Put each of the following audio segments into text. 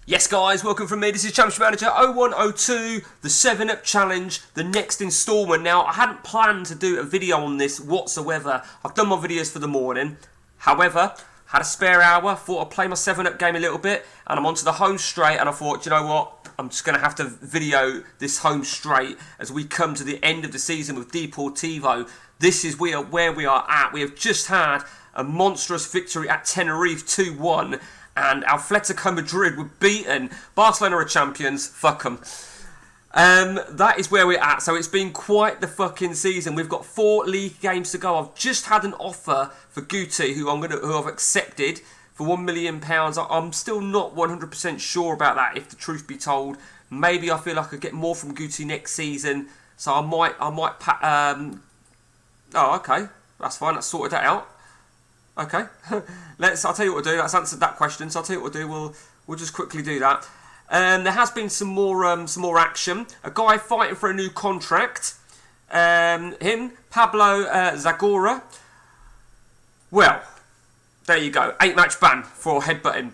Yes guys, welcome from me, this is Championship Manager 0102, the 7-Up Challenge, the next instalment. Now, I hadn't planned to do a video on this whatsoever. I've done my videos for the morning. However, had a spare hour, thought I'd play my 7-Up game a little bit, and I'm onto the home straight, and I thought, you know what, I'm just going to have to video this home straight as we come to the end of the season with Deportivo. This is where we are at. We have just had a monstrous victory at Tenerife 2-1. And Atletico Madrid were beaten. Barcelona are champions. Fuck them. That is where we're at. So it's been quite the fucking season. We've got 4 league games to go. I've just had an offer for Guti, who I've accepted for £1 million. I'm still not 100% sure about that. If the truth be told, maybe I feel like I could get more from Guti next season. So I might. Oh, okay. That's fine. Let's sort that out. Okay, I'll tell you what we'll do. That's answered that question. So I'll tell you what we'll do. We'll just quickly do that. There has been some more action. A guy fighting for a new contract. Him, Pablo Zagora. Well, there you go. 8-match ban for headbutting.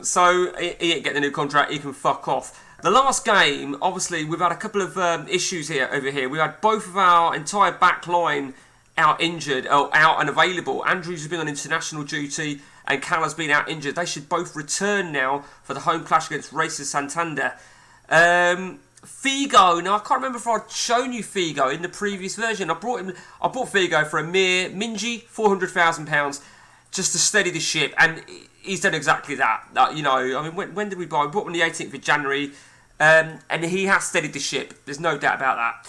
So he ain't getting a new contract. He can fuck off. The last game, obviously, we've had a couple of issues over here. We had both of our entire back line out injured, or out and available. Andrews has been on international duty and Cal has been out injured. They should both return now for the home clash against Racing Santander. Figo, now I can't remember if I'd shown you Figo in the previous version. I bought Figo for a mere mingy £400,000 just to steady the ship, and he's done exactly that. You know, I mean, when did we buy? We bought him on the 18th of January, and he has steadied the ship. There's no doubt about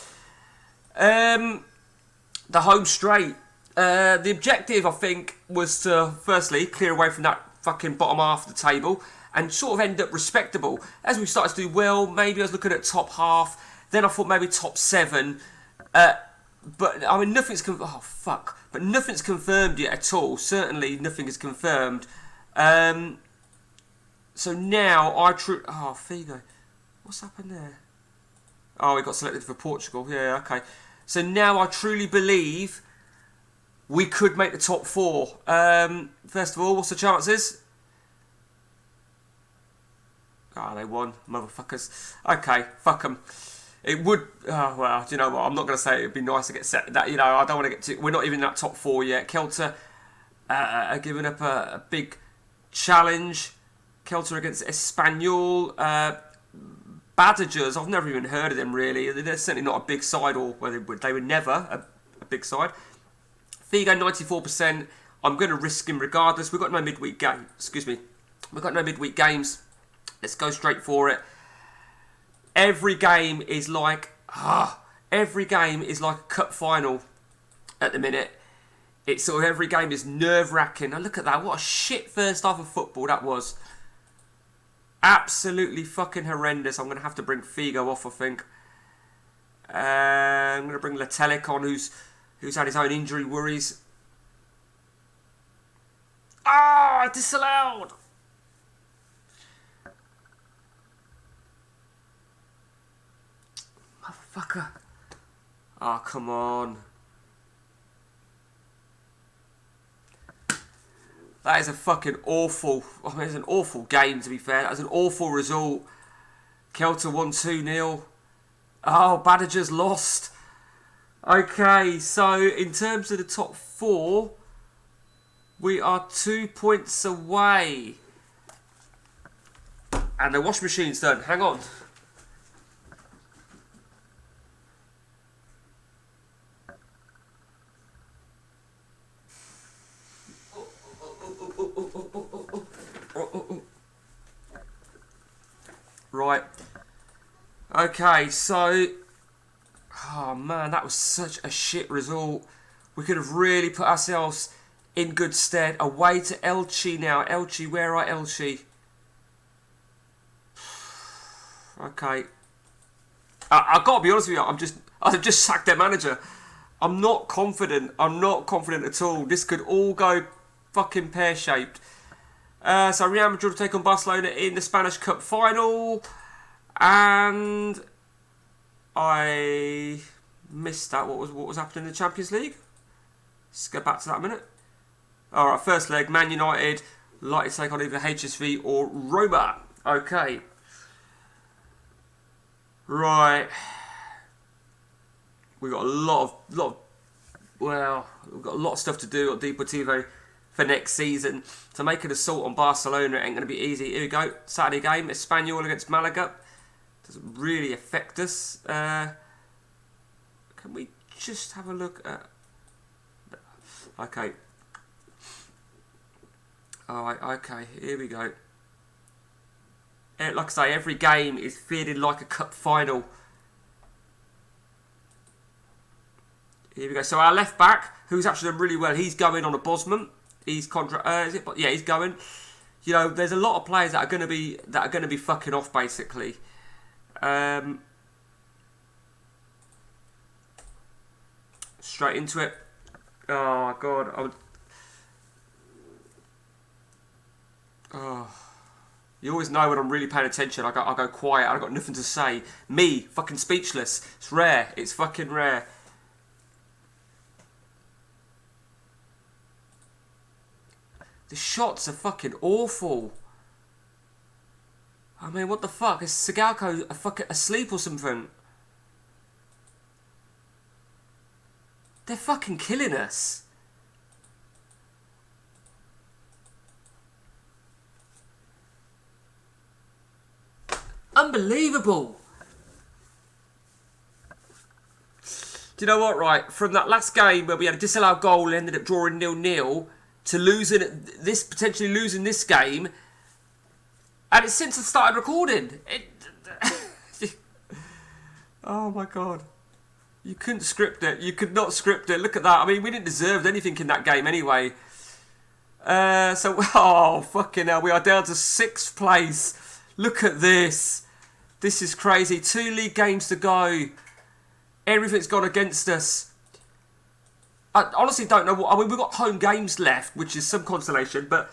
that. The home straight. The objective, I think, was to firstly clear away from that fucking bottom half of the table and sort of end up respectable. As we started to do well, maybe I was looking at top half. Then I thought maybe top 7. But I mean, nothing's confirmed yet at all. Certainly, nothing is confirmed. So now Figo. What's happened there? Oh, we got selected for Portugal. Yeah, okay. So now I truly believe we could make the top 4. First of all, what's the chances? They won, motherfuckers. Okay, fuck them. It would. Well, do you know what? I'm not going to say it'd be nice to get set. That, you know, I don't want to get to. We're not even in that top 4 yet. Celta are giving up a big challenge. Celta against Espanyol. Badgers, I've never even heard of them really. They're certainly not a big side, or they were never a big side. Figo 94%. I'm going to risk him regardless. We've got no midweek game. Excuse me. We've got no midweek games. Let's go straight for it. Every game is like a cup final at the minute. It's sort of every game is nerve-wracking. Now look at that. What a shit first half of football that was. Absolutely fucking horrendous. I'm going to have to bring Figo off, I think. I'm going to bring Letelic on, who's had his own injury worries. Disallowed! Motherfucker. Come on. That is a fucking awful. I mean, it's an awful game, to be fair. That was an awful result. Celta won 2-0. Oh, Badgers lost. Okay, so in terms of the top 4, we are 2 points away. And the wash machine's done. Hang on. Right. Okay, so... Oh, man, that was such a shit result. We could have really put ourselves in good stead. Away to Elche now. Elche, where are Elche? Okay. I've got to be honest with you, I've just sacked their manager. I'm not confident. I'm not confident at all. This could all go fucking pear-shaped. So Real Madrid will take on Barcelona in the Spanish Cup final. And I missed that. What was happening in the Champions League? Let's go back to that a minute. Alright, first leg, Man United likely to take on either HSV or Roma. Okay. Right. We've got a lot of well, we've got a lot of stuff to do at Deportivo for next season. To make an assault on Barcelona ain't going to be easy. Here we go. Saturday game, Espanyol against Malaga. Doesn't really affect us. Can we just have a look at... Okay. Alright, okay. Here we go. Like I say, every game is feeling like a cup final. Here we go. So our left back, who's actually done really well, he's going on a Bosman. He's yeah, he's going. You know, there's a lot of players that are going to be fucking off basically. Straight into it. Oh god, you always know when I'm really paying attention. I go quiet. I've got nothing to say. Me, fucking speechless. It's rare. It's fucking rare. The shots are fucking awful. I mean, what the fuck? Is Sigalko fucking asleep or something? They're fucking killing us. Unbelievable. Do you know what, right? From that last game where we had a disallowed goal and ended up drawing 0-0 to potentially losing this game, and it's since I started recording. Oh my god. You couldn't script it. You could not script it. Look at that. I mean, we didn't deserve anything in that game anyway. Oh, fucking hell. We are down to 6th place. Look at this. This is crazy. 2 league games to go. Everything's gone against us. I honestly don't know what... I mean, we've got home games left, which is some consolation, but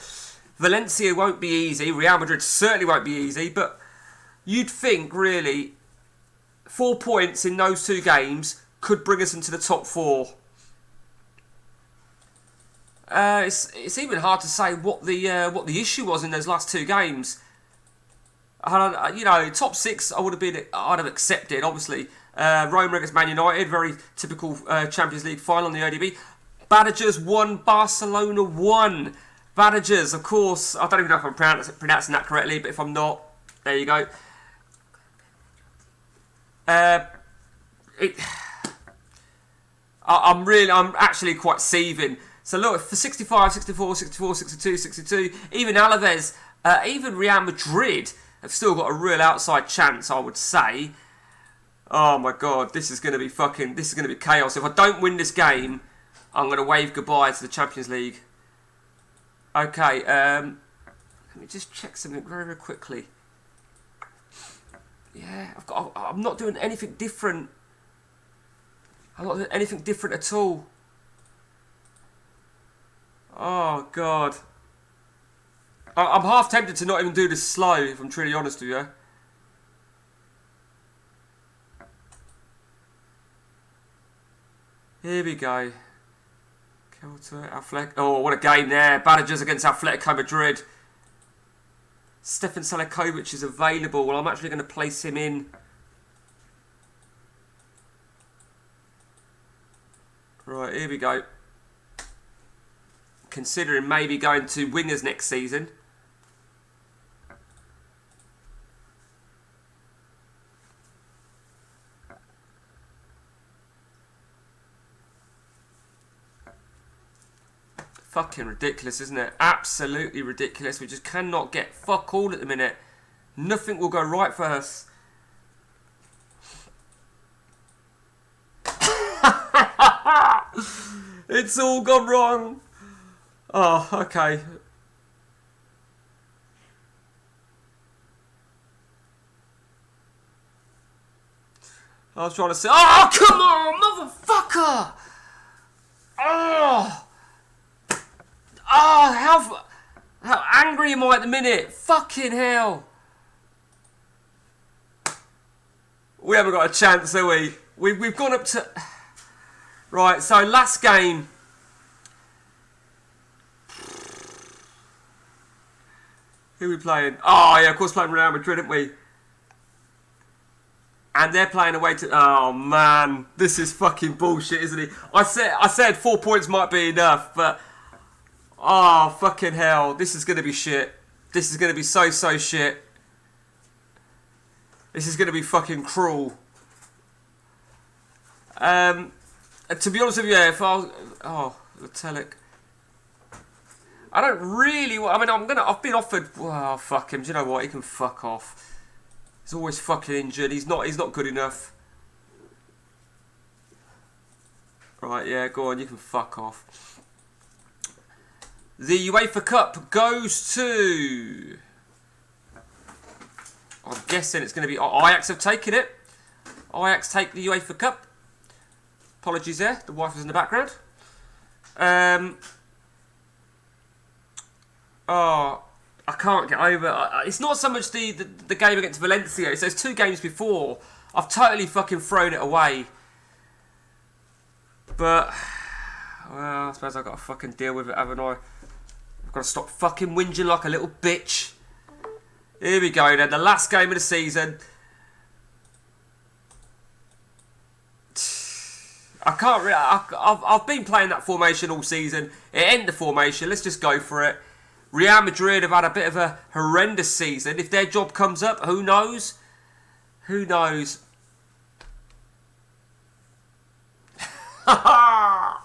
Valencia won't be easy. Real Madrid certainly won't be easy, but you'd think, really, 4 points in those 2 games could bring us into the top 4. It's even hard to say what the issue was in those last 2 games. You know, top 6 I'd have accepted, obviously. Roma against Man United, very typical Champions League final on the ODB. Badajoz 1, Barcelona 1. Badajoz, of course, I don't even know if I'm pronouncing that correctly, but if I'm not, there you go. I'm actually quite seething. So look, for 65, 64, 64, 62, 62, even Alaves, even Real Madrid have still got a real outside chance, I would say. Oh my god, this is going to be chaos. If I don't win this game, I'm going to wave goodbye to the Champions League. Okay, let me just check something very, very quickly. Yeah, I'm not doing anything different. I'm not doing anything different at all. Oh god. I'm half tempted to not even do this slow, if I'm truly honest with you. Here we go. Oh, what a game there. Badajoz against Atletico Madrid. Stefan Selakovic is available. Well, I'm actually going to place him in. Right, here we go. Considering maybe going to wingers next season. Fucking ridiculous, isn't it? Absolutely ridiculous. We just cannot get fuck all at the minute. Nothing will go right for us. It's all gone wrong. Oh, okay. I was trying to say... Oh, come on, motherfucker! Oh! Oh, how angry am I at the minute? Fucking hell. We haven't got a chance, have we? We've gone up to... Right, so last game. Who are we playing? Oh, yeah, of course, playing Real Madrid, didn't we? And they're playing away to... Oh, man. This is fucking bullshit, isn't it? I said 4 points might be enough, but... Oh, fucking hell. This is going to be shit. This is going to be so shit. This is going to be fucking cruel. To be honest with you, if I... Oh, Letelic. I don't really... I mean, I've been offered... Oh, fuck him. Do you know what? He can fuck off. He's always fucking injured. He's not good enough. Right, yeah, go on. You can fuck off. The UEFA Cup goes to... I'm guessing it's going to be... Ajax have taken it. Ajax take the UEFA Cup. Apologies there. The wife was in the background. Oh, I can't get over... It's not so much the game against Valencia. It's those 2 games before. I've totally fucking thrown it away. But... Well, I suppose I've got to fucking deal with it, haven't I? I've got to stop fucking whinging like a little bitch. Here we go then. The last game of the season. I can't really... I've been playing that formation all season. It ended the formation. Let's just go for it. Real Madrid have had a bit of a horrendous season. If their job comes up, who knows? Who knows? Oh,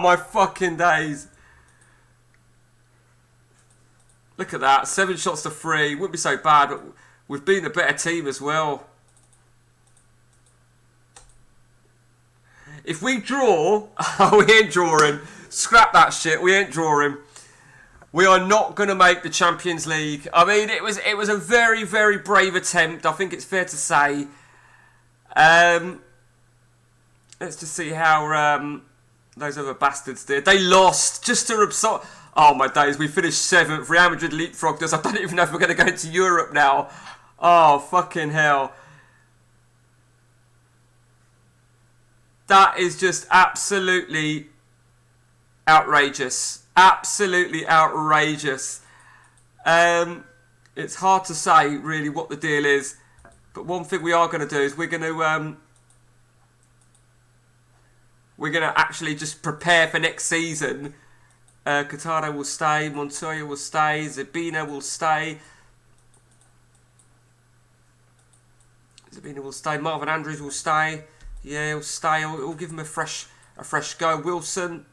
my fucking days. Look at that. 7 shots to 3. Wouldn't be so bad, but we've been the better team as well. If we draw... Oh, we ain't drawing. Scrap that shit. We ain't drawing. We are not going to make the Champions League. I mean, it was a very, very brave attempt. I think it's fair to say. Let's just see how those other bastards did. They lost just to... Oh, my days. We finished 7th. Real Madrid leapfrogged us. I don't even know if we're going to go into Europe now. Oh, fucking hell. That is just absolutely outrageous. Absolutely outrageous. It's hard to say really what the deal is, but one thing we are going to do is we're going to actually just prepare for next season. Qatar will stay, Montoya will stay, Zabina will stay. Marvin Andrews will stay. Yeah, he'll stay. We'll give him a fresh go. Wilson,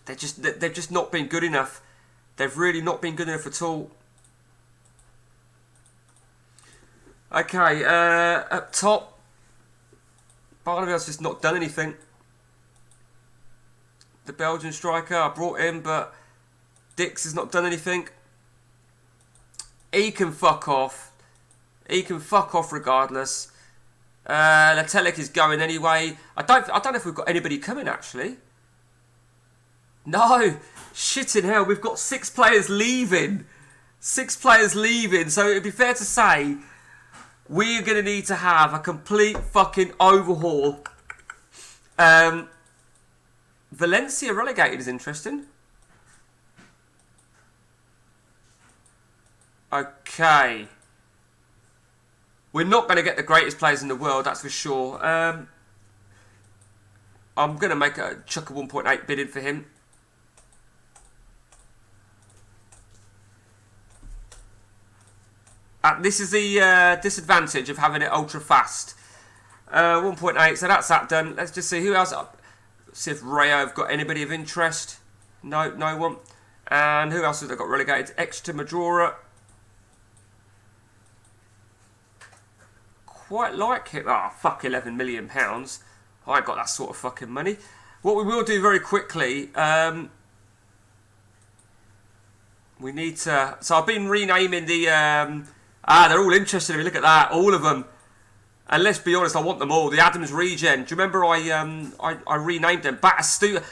they've just not been good enough. They've really not been good enough at all. Okay, up top, Barnavel's just not done anything. The Belgian striker, I brought him, but Dix has not done anything. He can fuck off. He can fuck off regardless. Letelic is going anyway. I don't know if we've got anybody coming actually. No, shit in hell. We've got 6 players leaving. 6 players leaving. So it'd be fair to say we're going to need to have a complete fucking overhaul. Valencia relegated is interesting. Okay. We're not going to get the greatest players in the world, that's for sure. I'm going to make chuck a 1.8 bid in for him. This is the disadvantage of having it ultra fast. 1.8, so that's that done. Let's just see who else. See if Rayo have got anybody of interest. No one. And who else have they got relegated? Exeter Majora. Quite like it. Oh, fuck, £11 million. I ain't got that sort of fucking money. What we will do very quickly, we need to... So I've been renaming the... they're all interested in me. Look at that. All of them. And let's be honest, I want them all. The Adams Regen. Do you remember I renamed them? Batistuta.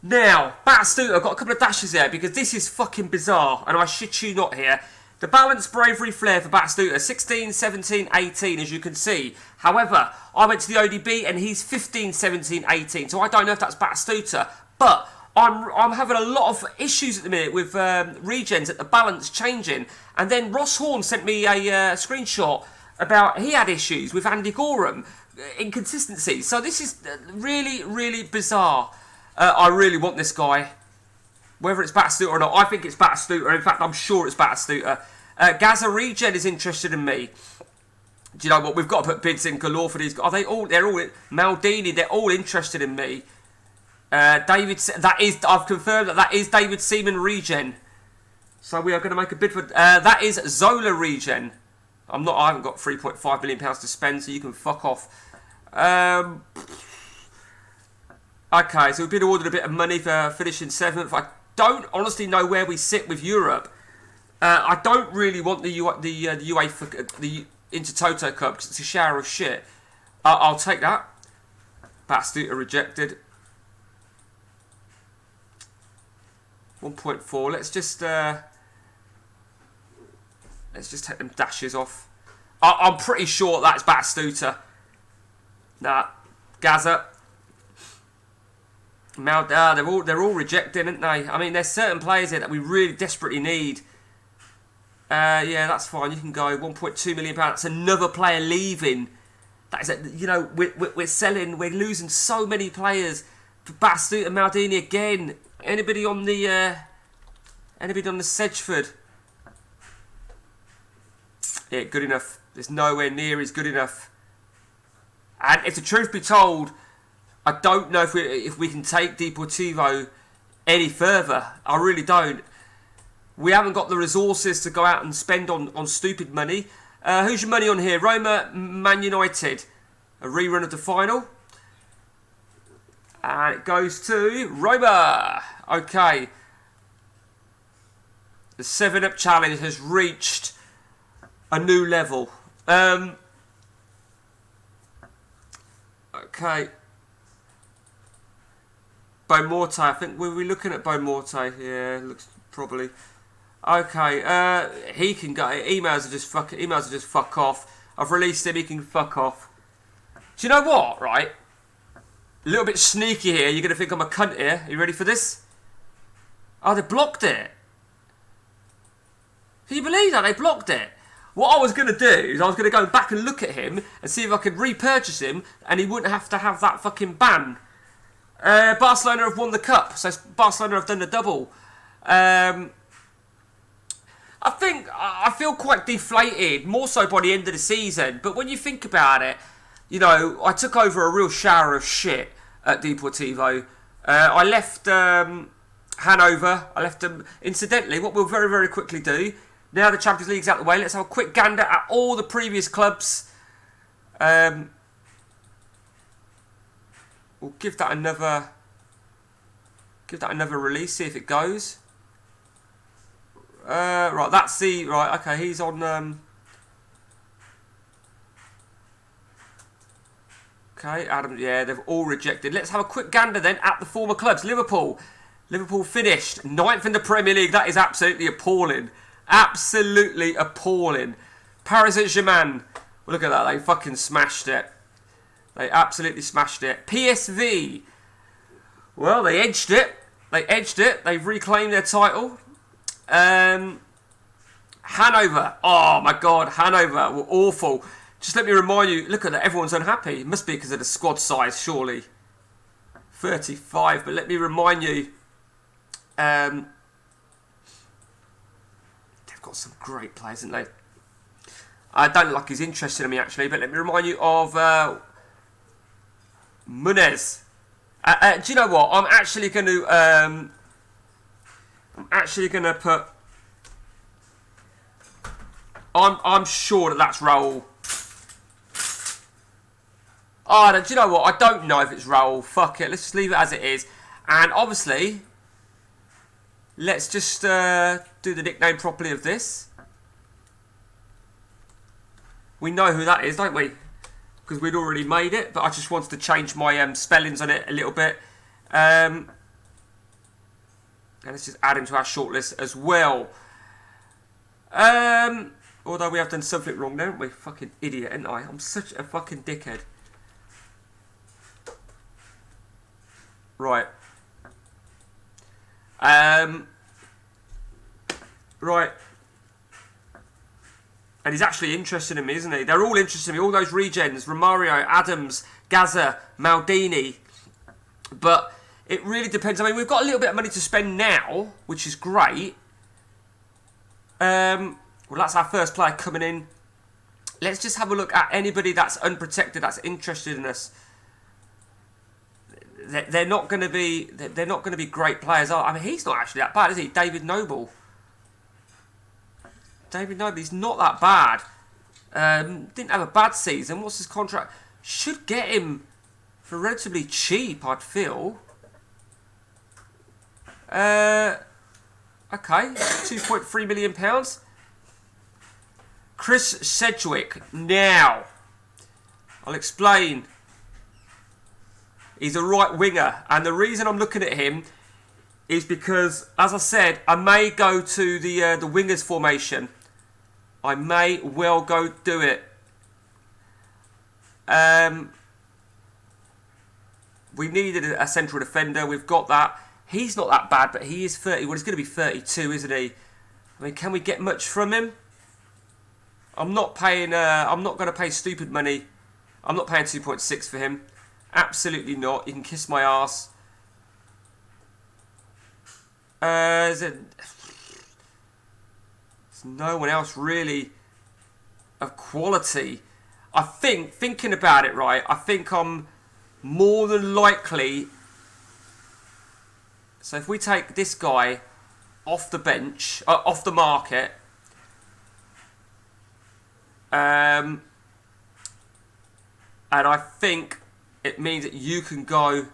Now, Batistuta, I've got a couple of dashes there because this is fucking bizarre. And I shit you not here. The balance, bravery, flair for Batistuta, 16, 17, 18, as you can see. However, I went to the ODB and he's 15, 17, 18. So I don't know if that's Batistuta. But I'm having a lot of issues at the minute with regens at the balance changing. And then Ross Horn sent me a screenshot about he had issues with Andy Gorham, inconsistency. So this is really, really bizarre. I really want this guy. Whether it's Batistuta or not, I think it's Batistuta. In fact, I'm sure it's Batistuta. Gaza Regen is interested in me. Do you know what? We've got to put bids in galore for these. Are they all? They're all Maldini. They're all interested in me. David, I've confirmed that is David Seaman Regen. So we are going to make a bid for that is Zola Regen. I haven't got £3.5 million to spend, so you can fuck off. Okay, so we've been awarded a bit of money for finishing 7th. I don't honestly know where we sit with Europe. I don't really want the UEFA, the Intertoto Cup, because it's a shower of shit. I'll take that. Batistuta rejected. 1.4. Let's just take them dashes off. I'm pretty sure that's Batistuta. Nah, Gaza. They're all rejecting, aren't they? I mean, there's certain players here that we really desperately need. Yeah, that's fine. You can go. £1.2 million. That's another player leaving. That is, you know, we're selling. We're losing so many players. Batistuta and Maldini again. Anybody on the Sedgeford? Yeah, good enough. There's nowhere near as good enough. And if the truth be told, I don't know if we can take Deportivo any further. I really don't. We haven't got the resources to go out and spend on stupid money. Who's your money on here? Roma, Man United. A rerun of the final. And it goes to Roma. Okay. The 7-Up challenge has reached a new level. Okay. Beaumorte, I think we were looking at Beaumorte. Yeah, looks probably. Okay, he can go. Emails are just fuck off. I've released him. He can fuck off. Do you know what? Right, a little bit sneaky here. You're gonna think I'm a cunt here. Are you ready for this? Oh, they blocked it. Can you believe that they blocked it? What I was going to do is I was going to go back and look at him and see if I could repurchase him and he wouldn't have to have that fucking ban. Barcelona have won the cup, so Barcelona have done the double. I feel quite deflated, more so by the end of the season. But when you think about it, you know, I took over a real shower of shit at Deportivo. I left Hanover. I left them. Incidentally, what we'll very, very quickly do, now the Champions League's out of the way, let's have a quick gander at all the previous clubs. We'll give that another release, see if it goes. Right, that's the right. Okay, he's on. Okay, Adam. Yeah, they've all rejected. Let's have a quick gander then at the former clubs. Liverpool finished 9th in the Premier League. That is absolutely appalling. Absolutely appalling. Paris Saint-Germain. Well, look at that. They fucking smashed it. They absolutely smashed it. PSV. Well, they edged it. They've reclaimed their title. Hanover. Oh, my God. Hanover were awful. Just let me remind you. Look at that. Everyone's unhappy. It must be because of the squad size, surely. 35. But let me remind you. Got some great players, haven't they? I don't look like he's interested in me actually, but let me remind you of Munez. Do you know what? I'm actually going to put. I'm sure that's Raul. Oh, do you know what? I don't know if it's Raul. Fuck it. Let's just leave it as it is. And obviously, let's just do the nickname properly of this. We know who that is, don't we? Because we'd already made it, but I just wanted to change my spellings on it a little bit. And let's just add him to our shortlist as well. Although we have done something wrong, don't we? Fucking idiot, ain't I? I'm such a fucking dickhead. Right. Right. And he's actually interested in me, isn't he? They're all interested in me. All those regens. Romario, Adams, Gaza, Maldini. But it really depends. I mean, we've got a little bit of money to spend now, which is great. Well, that's our first player coming in. Let's just have a look at anybody that's unprotected, that's interested in us. They're not going to be. They're not going to be great players. I mean, he's not actually that bad, is he? David Noble. David Noble, he's not that bad. Didn't have a bad season. What's his contract? Should get him for relatively cheap, I'd feel. Okay, £2.3 million. Chris Sedgwick. Now, I'll explain. He's a right winger, and the reason I'm looking at him is because, as I said, I may go to the wingers formation. I may well go do it. We needed a central defender. We've got that. He's not that bad, but he is 30. Well, he's going to be 32, isn't he? I mean, can we get much from him? I'm not paying. I'm not going to pay stupid money. I'm not paying 2.6 for him. Absolutely not. You can kiss my ass. There's no one else really of quality. I think, thinking about it right, I think I'm more than likely. So if we take this guy off the bench, off the market, and I think it means that you can go.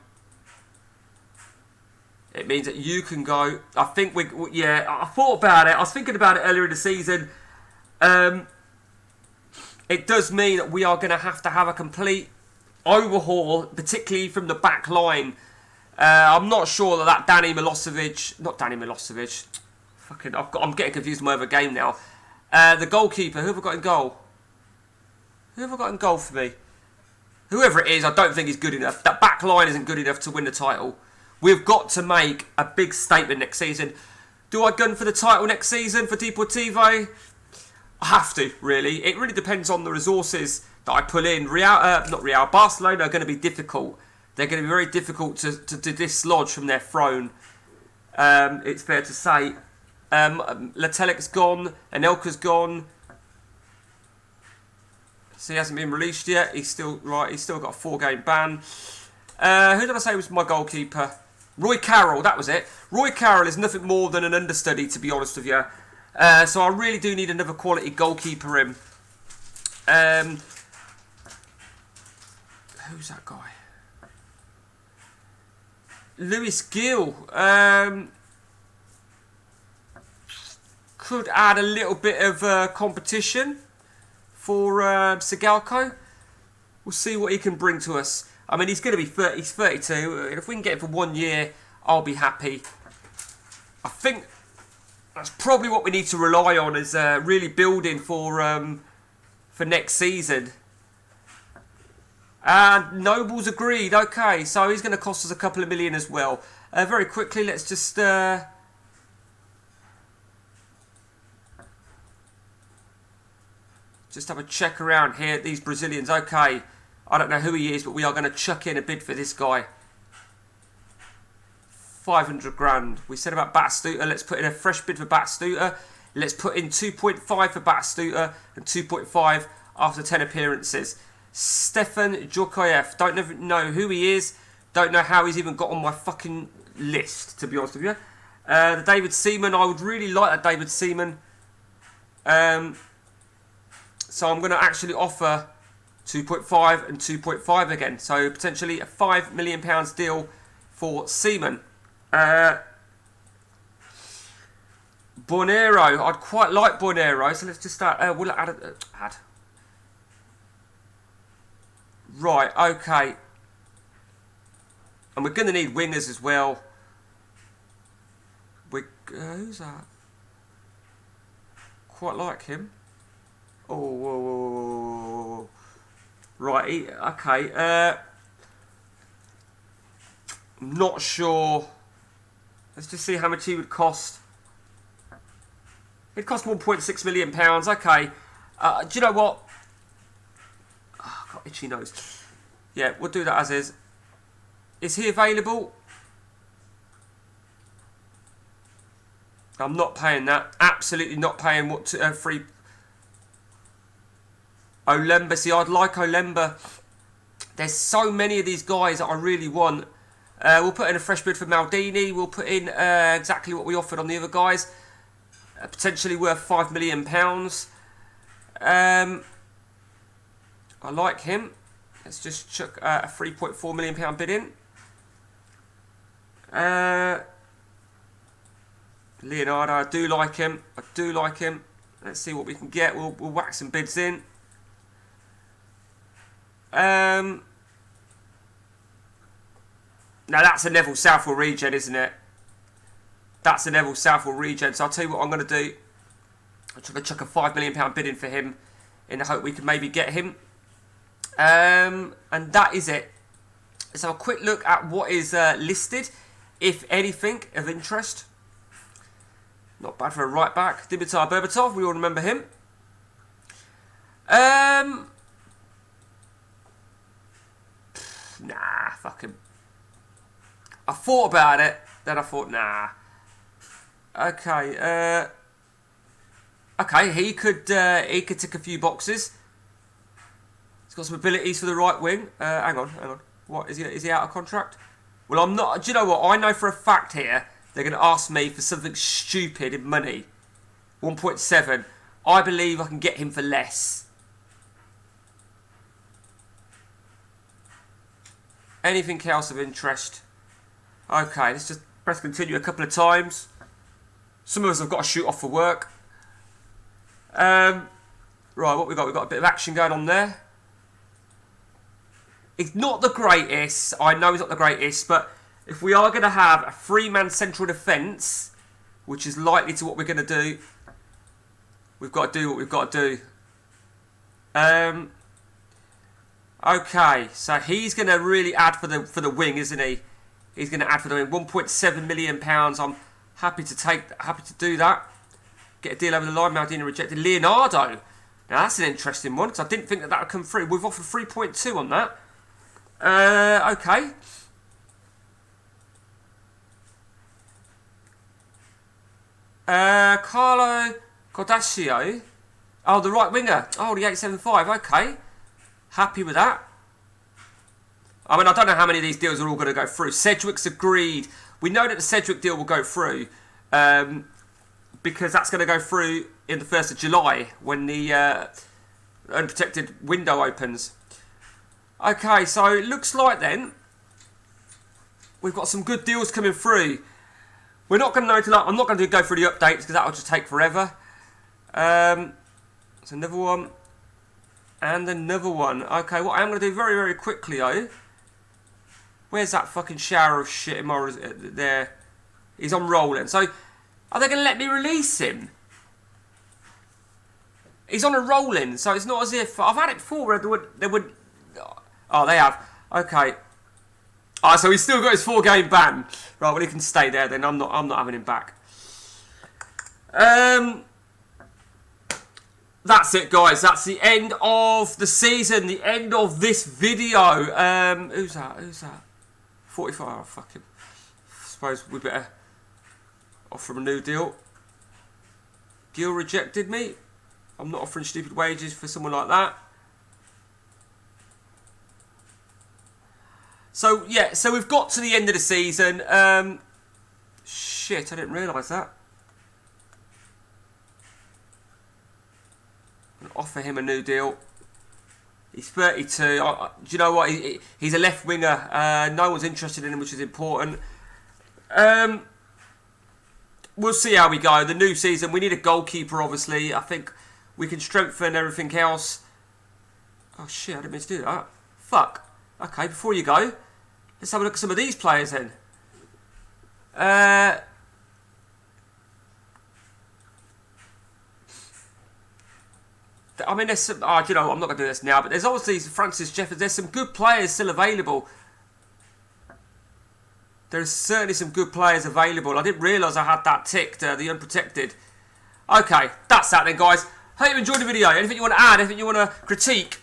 It means that you can go. I think yeah, I thought about it. I was thinking about it earlier in the season. It does mean that we are going to have a complete overhaul, particularly from the back line. I'm not sure that Danny Milosevic, not Danny Milosevic. Fucking, I'm getting confused with my other game now. The goalkeeper, who have I got in goal? Who have I got in goal for me? Whoever it is, I don't think he's good enough. That back line isn't good enough to win the title. We've got to make a big statement next season. Do I gun for the title next season for Deportivo? I have to, really. It really depends on the resources that I pull in. Barcelona are going to be difficult. They're going to be very difficult to dislodge from their throne. It's fair to say. Letelec's gone. Anelka's gone. So he hasn't been released yet. He's still got a 4-game ban. Who did I say was my goalkeeper? Roy Carroll, that was it. Roy Carroll is nothing more than an understudy, to be honest with you. So I really do need another quality goalkeeper in. Who's that guy? Lewis Gill. Could add a little bit of competition for Sigalko. We'll see what he can bring to us. I mean, he's going to be 30, he's 32. If we can get him for 1 year, I'll be happy. I think that's probably what we need to rely on, is really building for next season. And Noble's agreed. Okay, so he's going to cost us a couple of million as well. Very quickly, let's just have a check around here at these Brazilians. Okay, I don't know who he is, but we are going to chuck in a bid for this guy. 500 grand. We said about Batistuta. Let's put in a fresh bid for Batistuta. Let's put in 2.5 for Batistuta and 2.5 after 10 appearances. Stefan Djokoyev. Don't know who he is. Don't know how he's even got on my fucking list, to be honest with you. The David Seaman. I would really like that David Seaman. So I'm going to actually offer 2.5 and 2.5 again. So potentially a £5 million deal for Seaman. Bornero. I'd quite like Bornero. So let's just start. We'll add. Right, okay. And we're going to need wingers as well. Who's that? Quite like him. Oh, whoa, whoa, whoa, whoa. Right, okay. Not sure Let's just see how much he would cost. It cost £1.6 million. Okay. Do you know what? Oh, I've got itchy nose. Yeah, we'll do that as is. Is he available? I'm not paying that. Absolutely not paying what free. Olemba. See, I'd like Olemba. There's so many of these guys that I really want. We'll put in a fresh bid for Maldini. We'll put in exactly what we offered on the other guys. Potentially worth £5 million. I like him. Let's just chuck a £3.4 million bid in. Leonardo, I do like him. I do like him. Let's see what we can get. We'll whack some bids in. Now that's a Neville Southwell regen, isn't it? That's a Neville Southwell regen. So I'll tell you what I'm going to do. I'm going to chuck a £5 million bid in for him in the hope we can maybe get him. And that is it. Let's have a quick look at what is listed, if anything of interest. Not bad for a right back. Dimitar Berbatov, we all remember him. Nah, fuck him. I thought about it, then I thought, nah. Okay, okay, he could tick a few boxes. He's got some abilities for the right wing. Hang on. What is he out of contract? Well, I'm not. Do you know what? I know for a fact here they're going to ask me for something stupid in money. 1.7. I believe I can get him for less. Anything else of interest? Okay, let's just press continue a couple of times. Some of us have got to shoot off for work. Right, what we got? We've got a bit of action going on there. It's not the greatest. I know it's not the greatest, but if we are going to have a three-man central defence, which is likely to what we're going to do, we've got to do what we've got to do. Okay, so he's going to really add for the wing, isn't he? He's going to add for the wing. £1.7 million. I'm happy to do that. Get a deal over the line. Maldini rejected. Leonardo. Now that's an interesting one because I didn't think that would come through. We've offered 3.2 on that. Okay. Carlo Cordasio. Oh, the right winger. Oh, the 875. Okay. Happy with that. I mean, I don't know how many of these deals are all going to go through. Sedgwick's agreed. We know that the Sedgwick deal will go through because that's going to go through in the 1st of July when the unprotected window opens. Okay, so it looks like then we've got some good deals coming through. We're not going to know till I'm not going to go through the updates because that'll just take forever. So another one. And another one. Okay, what I'm going to do very, very quickly, though. Where's that fucking shower of shit there? He's on rolling. So, are they going to let me release him? He's on a rolling, so it's not as if... I've had it before where they would... Oh, they have. Okay. Oh, so he's still got his 4-game ban. Right, well, he can stay there then. I'm not having him back. That's it, guys. That's the end of the season. The end of this video. Who's that? 45. Oh, fuck him. I suppose we better offer him a new deal. Gil rejected me. I'm not offering stupid wages for someone like that. So, yeah. So, we've got to the end of the season. Shit, I didn't realise that. Offer him a new deal. He's 32. Do you know what? He's a left winger. No one's interested in him, which is important. We'll see how we go. The new season, we need a goalkeeper, obviously. I think we can strengthen everything else. Oh, shit. I didn't mean to do that. Fuck. Okay, before you go, let's have a look at some of these players then. I mean, there's some... Oh, you know, I'm not going to do this now, but there's obviously Francis Jeffers. There's some good players still available. There's certainly some good players available. I didn't realise I had that ticked, the unprotected. Okay, that's that then, guys. Hope you enjoyed the video. Anything you want to add, anything you want to critique,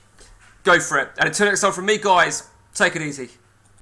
go for it. And until next time from me, guys, take it easy.